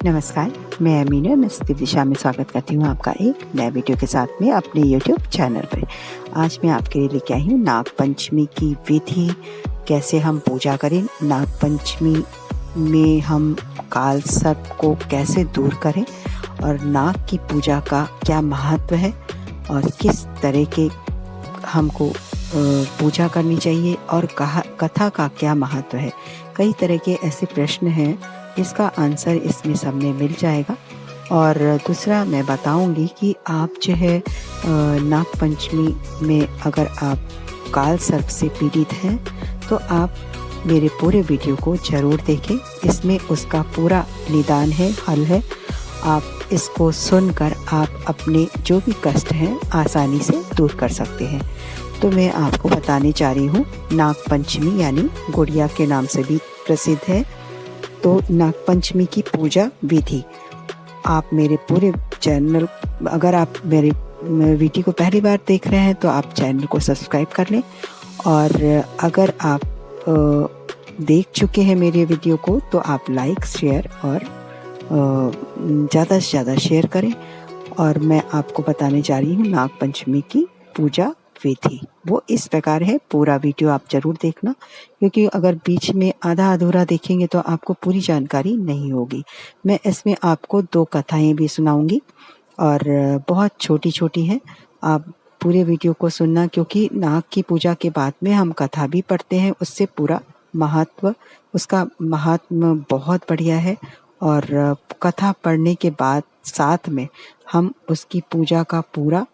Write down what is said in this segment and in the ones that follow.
नमस्कार, मैं अमीना नस्ती दिशा में स्वागत करती हूँ आपका एक नए वीडियो के साथ में अपने YouTube चैनल पर। आज मैं आपके लिए लेके आई हूँ नाग पंचमी की विधि, कैसे हम पूजा करें। नाग पंचमी में हम काल सर्प को कैसे दूर करें और नाग की पूजा का क्या महत्व है और किस तरह के हमको पूजा करनी चाहिए और कथा का क्या महत्व है। कई तरह के ऐसे प्रश्न हैं, इसका आंसर इसमें सब में मिल जाएगा। और दूसरा मैं बताऊंगी कि आप जो है नाग पंचमी में अगर आप काल सर्प से पीड़ित हैं तो आप मेरे पूरे वीडियो को ज़रूर देखें। इसमें उसका पूरा निदान है, हल है। आप इसको सुनकर आप अपने जो भी कष्ट हैं आसानी से दूर कर सकते हैं। तो मैं आपको बताने जा रही हूँ, नाग पंचमी यानी गुड़िया के नाम से भी प्रसिद्ध है। तो नाग पंचमी की पूजा विधि आप मेरे पूरे चैनल, अगर आप मेरे वीडियो को पहली बार देख रहे हैं तो आप चैनल को सब्सक्राइब कर लें। और अगर आप देख चुके हैं मेरे वीडियो को तो आप लाइक, शेयर और ज़्यादा से ज़्यादा शेयर करें। और मैं आपको बताने जा रही हूँ नाग पंचमी की पूजा विधि। वो इस प्रकार है, पूरा वीडियो आप जरूर देखना, क्योंकि अगर बीच में आधा अधूरा देखेंगे तो आपको पूरी जानकारी नहीं होगी। मैं इसमें आपको 2 कथाएं भी सुनाऊंगी और बहुत छोटी छोटी है। आप पूरे वीडियो को सुनना, क्योंकि नाग की पूजा के बाद में हम कथा भी पढ़ते हैं। उससे पूरा महत्व, उसका महात्म बहुत बढ़िया है। और कथा पढ़ने के बाद साथ में हम उसकी पूजा का पूरा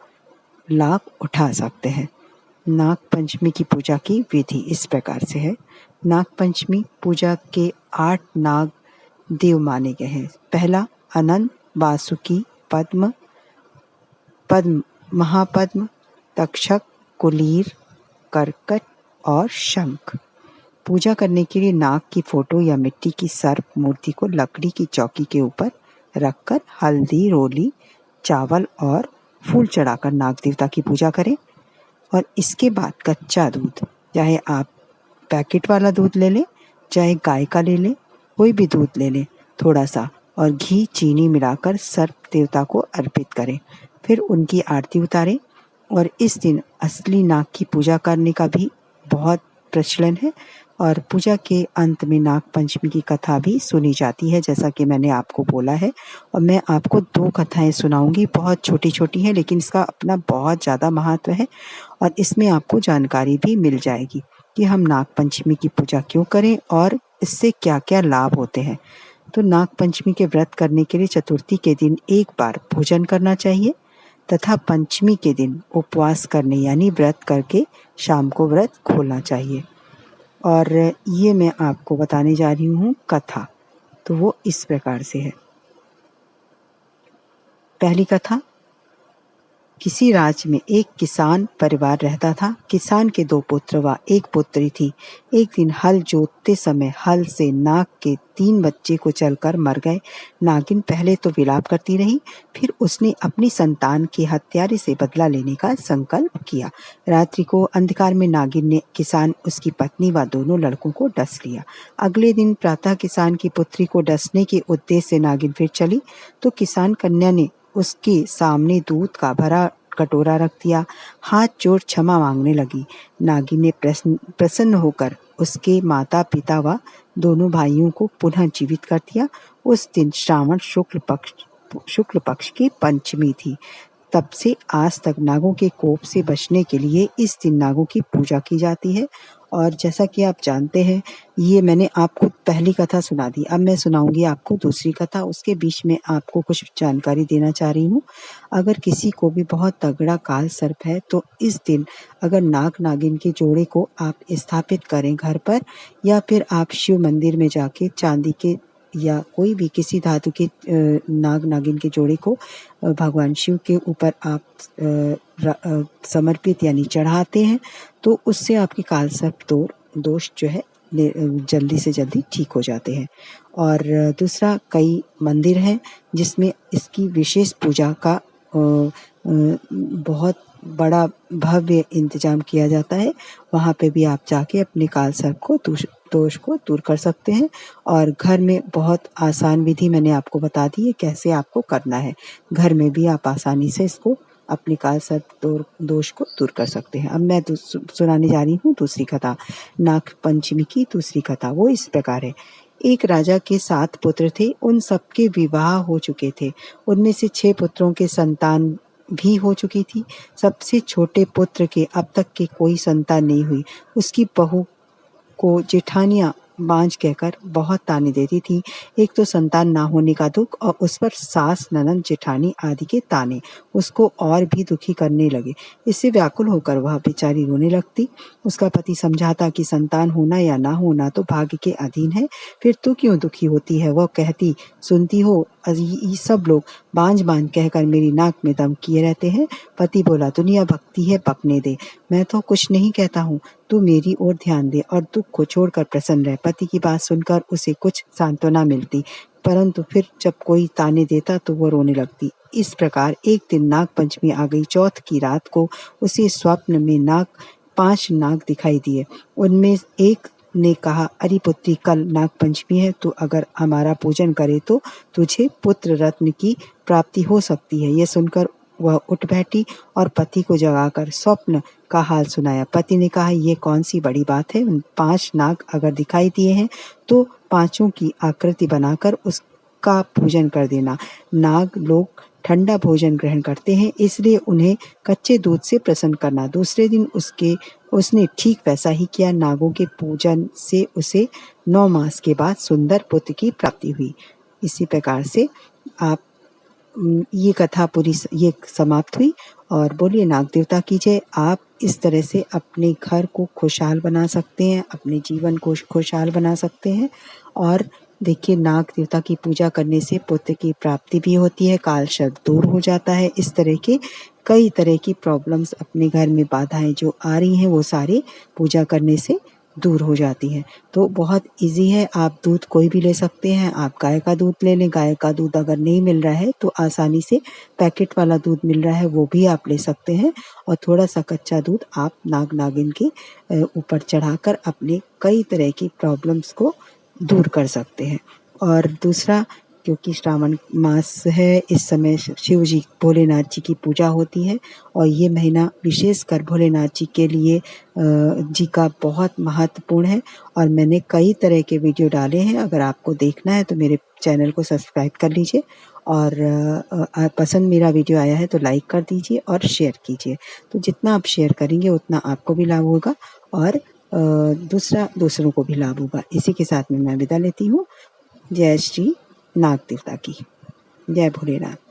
लाभ उठा सकते हैं। नाग पंचमी की पूजा की विधि इस प्रकार से है। नाग पंचमी पूजा के 8 नाग देव माने गए हैं। पहला अनंत, वासुकी, पद्म, महापद्म, तक्षक, कुलीर, कर्कट और शंख। पूजा करने के लिए नाग की फोटो या मिट्टी की सर्प मूर्ति को लकड़ी की चौकी के ऊपर रखकर हल्दी, रोली, चावल और फूल चढ़ाकर नाग देवता की पूजा करें। और इसके बाद कच्चा दूध, चाहे आप पैकेट वाला दूध ले लें, चाहे गाय का ले लें, कोई भी दूध ले लें थोड़ा सा, और घी, चीनी मिलाकर सर्प देवता को अर्पित करें। फिर उनकी आरती उतारें। और इस दिन असली नाग की पूजा करने का भी बहुत प्रचलन है। और पूजा के अंत में नाग पंचमी की कथा भी सुनी जाती है, जैसा कि मैंने आपको बोला है। और मैं आपको 2 कथाएं सुनाऊंगी, बहुत छोटी छोटी हैं, लेकिन इसका अपना बहुत ज़्यादा महत्व है। और इसमें आपको जानकारी भी मिल जाएगी कि हम नाग पंचमी की पूजा क्यों करें और इससे क्या क्या लाभ होते हैं। तो नाग पंचमी के व्रत करने के लिए चतुर्थी के दिन एक बार भोजन करना चाहिए तथा पंचमी के दिन उपवास करने यानी व्रत करके शाम को व्रत खोलना चाहिए। और ये मैं आपको बताने जा रही हूँ कथा, तो वो इस प्रकार से है। पहली कथा, किसी राज्य में एक किसान परिवार रहता था। किसान के 2 पुत्र व 1 पुत्री थी। एक दिन हल जोतते समय हल से नाग के 3 बच्चे को चलकर मर गए। नागिन पहले तो विलाप करती रही, फिर उसने अपनी संतान के हत्यारे से बदला लेने का संकल्प किया। रात्रि को अंधकार में नागिन ने किसान, उसकी पत्नी व दोनों लड़कों को डस लिया। अगले दिन प्रातः किसान की पुत्री को डसने के उद्देश्य से नागिन फिर चली तो किसान कन्या ने उसके सामने दूध का भरा कटोरा रख दिया। हाथ जोड़ क्षमा मांगने लगी। नागिन ने प्रसन्न होकर उसके माता पिता व दोनों भाइयों को पुनः जीवित कर दिया। उस दिन श्रावण शुक्ल पक्ष की पंचमी थी। तब से आज तक नागों के कोप से बचने के लिए इस दिन नागों की पूजा की जाती है। और जैसा कि आप जानते हैं, ये मैंने आपको पहली कथा सुना दी, अब मैं सुनाऊंगी आपको दूसरी कथा। उसके बीच में आपको कुछ जानकारी देना चाह रही हूँ। अगर किसी को भी बहुत तगड़ा काल सर्प है तो इस दिन अगर नाग नागिन के जोड़े को आप स्थापित करें घर पर, या फिर आप शिव मंदिर में जाके चांदी के या कोई भी किसी धातु के नाग नागिन के जोड़े को भगवान शिव के ऊपर आप समर्पित यानी चढ़ाते हैं, तो उससे आपके काल सर्प दोष जो है जल्दी से जल्दी ठीक हो जाते हैं। और दूसरा, कई मंदिर हैं जिसमें इसकी विशेष पूजा का बहुत बड़ा भव्य इंतजाम किया जाता है। वहाँ पे भी आप जाके अपने काल सर्प को दोष को दूर कर सकते हैं। और घर में बहुत आसान विधि मैंने आपको बता दी है कैसे आपको करना है। घर में भी आप आसानी से इसको अपने काल सर्प दोष को दूर कर सकते हैं। अब मैं सुनाने जा रही हूँ दूसरी कथा, नाग पंचमी की दूसरी कथा। वो इस प्रकार है। एक राजा के 7 पुत्र थे, उन सबके विवाह हो चुके थे। उनमें से 6 पुत्रों के संतान भी हो चुकी थी। सबसे छोटे पुत्र के अब तक के कोई संतान नहीं हुई। उसकी बहू को जेठानियां बांझ कहकर बहुत ताने देती थी। एक तो संतान ना होने का दुख और उस पर सास, ननद, जेठानी आदि के ताने उसको और भी दुखी करने लगे। इससे व्याकुल होकर वह बेचारी रोने लगती। उसका पति समझाता कि संतान होना या ना होना तो भाग्य के अधीन है, फिर तू क्यों दुखी होती है। वह कहती, सुनती हो ये सब लोग बांझ बांझ कहकर मेरी नाक में दम किए रहते हैं। पति बोला, दुनिया भक्ति है, पकने दे, मैं तो कुछ नहीं कहता हूँ, तू मेरी ओर ध्यान दे और दुख को छोड़कर प्रसन्न रह। पति की बात सुनकर उसे कुछ सांत्वना मिलती, परंतु फिर जब कोई ताने देता तो वो रोने लगती। इस प्रकार एक दिन नाग पंचमी आ गई। चौथ की रात को उसे स्वप्न में 5 नाग दिखाई दिए। उनमें एक ने कहा, अरे पुत्री, कल नाग पंचमी है, तो अगर हमारा पूजन करे तो तुझे पुत्र रत्न की प्राप्ति हो सकती है। यह सुनकर वह उठ बैठी और पति को जगाकर स्वप्न का हाल सुनाया। पति ने कहा, ये कौन सी बड़ी बात है, 5 नाग अगर दिखाई दिए हैं तो 5 की आकृति बनाकर उसका पूजन कर देना। नाग लोग ठंडा भोजन ग्रहण करते हैं, इसलिए उन्हें कच्चे दूध से प्रसन्न करना। दूसरे दिन उसने ठीक वैसा ही किया। नागों के पूजन से उसे 9 मास के बाद सुंदर पुत्र की प्राप्ति हुई। इसी प्रकार से आप ये कथा पूरी ये समाप्त हुई। और बोलिए नाग देवता की जय। आप इस तरह से अपने घर को खुशहाल बना सकते हैं, अपने जीवन को खुशहाल बना सकते हैं। और देखिए, नाग देवता की पूजा करने से पुत्र की प्राप्ति भी होती है, काल सर्प दूर हो जाता है। इस तरह के कई तरह की प्रॉब्लम्स, अपने घर में बाधाएं जो आ रही हैं वो सारे पूजा करने से दूर हो जाती है। तो बहुत इजी है, आप दूध कोई भी ले सकते हैं। आप गाय का दूध ले लें, गाय का दूध अगर नहीं मिल रहा है तो आसानी से पैकेट वाला दूध मिल रहा है, वो भी आप ले सकते हैं। और थोड़ा सा कच्चा दूध आप नाग नागिन के ऊपर चढ़ाकर अपने कई तरह की प्रॉब्लम्स को दूर कर सकते हैं। और दूसरा, क्योंकि श्रावण मास है, इस समय शिव जी, भोलेनाथ जी की पूजा होती है और ये महीना विशेषकर भोलेनाथ जी के लिए जी का बहुत महत्वपूर्ण है। और मैंने कई तरह के वीडियो डाले हैं, अगर आपको देखना है तो मेरे चैनल को सब्सक्राइब कर लीजिए। और पसंद मेरा वीडियो आया है तो लाइक कर दीजिए और शेयर कीजिए। तो जितना आप शेयर करेंगे उतना आपको भी लाभ होगा और दूसरों को भी लाभ होगा। इसी के साथ में मैं विदा लेती हूँ। जय श्री नाग देवता की, जय भोलेनाथ।